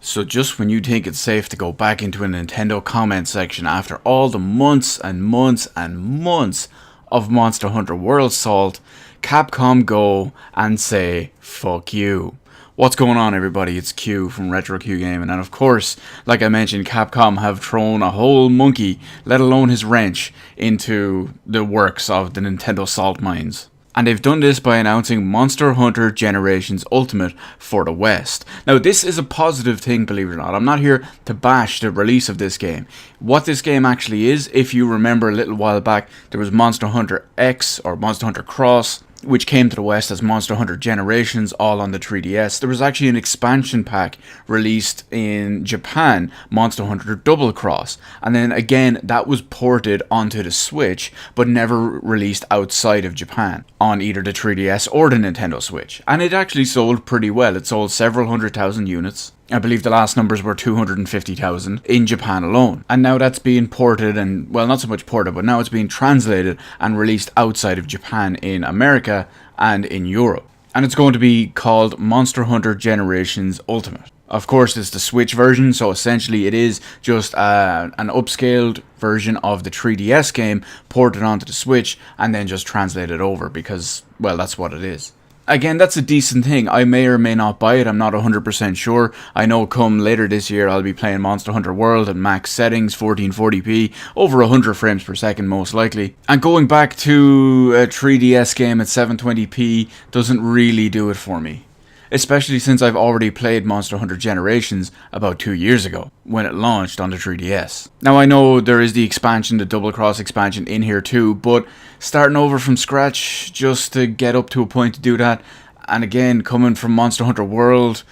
So just when you think it's safe to go back into a Nintendo comment section after all the months and months and months of Monster Hunter World salt, Capcom go and say, fuck you. What's going on, everybody? It's Q from Retro Q Gaming, and of course, like I mentioned, Capcom have thrown a whole monkey, let alone his wrench, into the works of the Nintendo salt mines. And they've done this by announcing Monster Hunter Generations Ultimate for the West. Now, this is a positive thing, believe it or not. I'm not here to bash the release of this game. What this game actually is, if you remember a little while back, there was Monster Hunter X, or Monster Hunter Cross, which came to the West as Monster Hunter Generations, all on the 3DS. There was actually an expansion pack released in Japan, Monster Hunter Double Cross. And then again, that was ported onto the Switch, but never released outside of Japan, on either the 3DS or the Nintendo Switch. And it actually sold pretty well. It sold several 100,000 units. I believe the last numbers were 250,000 in Japan alone. And now that's being ported and, well, not so much ported, but now it's being translated and released outside of Japan in America and in Europe. And it's going to be called Monster Hunter Generations Ultimate. Of course, it's the Switch version, so essentially it is just an upscaled version of the 3DS game ported onto the Switch and then just translated over because, well, that's what it is. Again, that's a decent thing. I may or may not buy it. I'm not 100% sure. I know come later this year I'll be playing Monster Hunter World at max settings, 1440p, over 100 frames per second most likely. And going back to a 3DS game at 720p doesn't really do it for me. Especially since I've already played Monster Hunter Generations about 2 years ago, when it launched on the 3DS. Now I know there is the expansion, the Double Cross expansion in here too, but starting over from scratch just to get up to a point to do that, and again, coming from Monster Hunter World,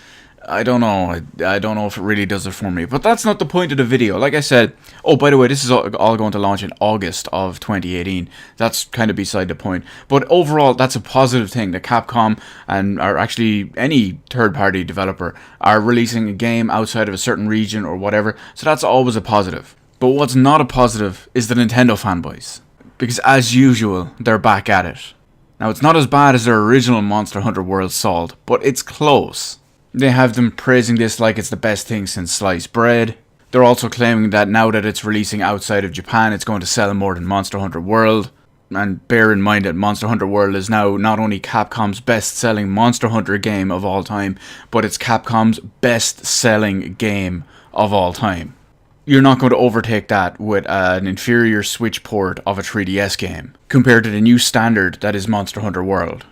I don't know. I don't know if it really does it for me. But that's not the point of the video. Like I said, oh, by the way, this is all going to launch in August of 2018. That's kind of beside the point. But overall, that's a positive thing that Capcom or actually any third-party developer are releasing a game outside of a certain region or whatever. So that's always a positive. But what's not a positive is the Nintendo fanboys. Because as usual, they're back at it. Now, it's not as bad as their original Monster Hunter World Salt, but it's close. They have them praising this like it's the best thing since sliced bread. They're also claiming that now that it's releasing outside of Japan, it's going to sell more than Monster Hunter World. And bear in mind that Monster Hunter World is now not only Capcom's best-selling Monster Hunter game of all time, but it's Capcom's best-selling game of all time. You're not going to overtake that with an inferior Switch port of a 3DS game, compared to the new standard that is Monster Hunter World.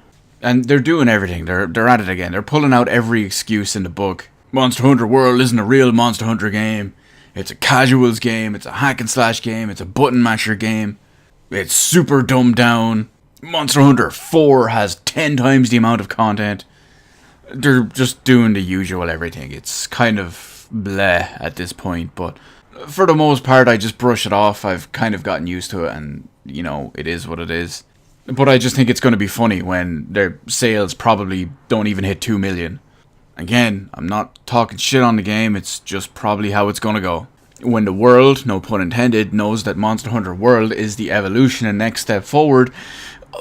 And they're doing everything. They're at it again. They're pulling out every excuse in the book. Monster Hunter World isn't a real Monster Hunter game. It's a casuals game. It's a hack and slash game. It's a button masher game. It's super dumbed down. Monster Hunter 4 has 10 times the amount of content. They're just doing the usual everything. It's kind of bleh at this point, but for the most part, I just brush it off. I've kind of gotten used to it, and, you know, it is what it is. But I just think it's going to be funny when their sales probably don't even hit 2 million. Again, I'm not talking shit on the game, it's just probably how it's going to go. When the world, no pun intended, knows that Monster Hunter World is the evolution and next step forward,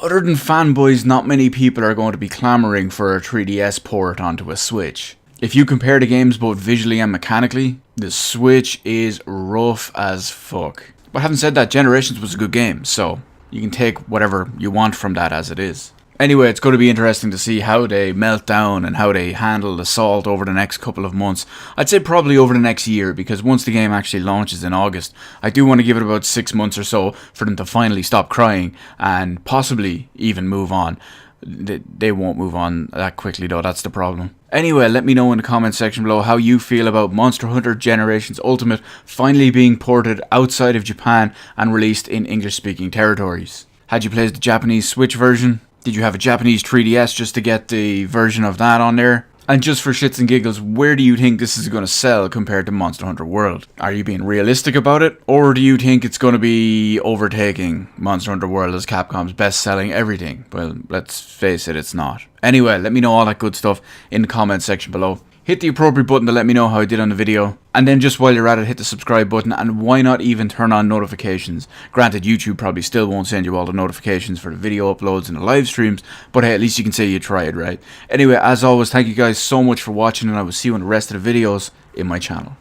other than fanboys, not many people are going to be clamoring for a 3DS port onto a Switch. If you compare the games both visually and mechanically, the Switch is rough as fuck. But having said that, Generations was a good game, so you can take whatever you want from that as it is. Anyway, it's going to be interesting to see how they melt down and how they handle the salt over the next couple of months. I'd say probably over the next year, because once the game actually launches in August, I do want to give it about 6 months or so for them to finally stop crying and possibly even move on. They won't move on that quickly though, that's the problem. Anyway, let me know in the comment section below how you feel about Monster Hunter Generations Ultimate finally being ported outside of Japan and released in English speaking territories. Had you played the Japanese Switch version? Did you have a Japanese 3DS just to get the version of that on there? And just for shits and giggles, where do you think this is going to sell compared to Monster Hunter World? Are you being realistic about it? Or do you think it's going to be overtaking Monster Hunter World as Capcom's best-selling everything? Well, let's face it, it's not. Anyway, let me know all that good stuff in the comment section below. hit the appropriate button to let me know how I did on the video. And then just while you're at it, hit the subscribe button, and why not even turn on notifications? Granted, YouTube probably still won't send you all the notifications for the video uploads and the live streams, but hey, at least you can say you tried, right? Anyway, as always, thank you guys so much for watching, and I will see you in the rest of the videos in my channel.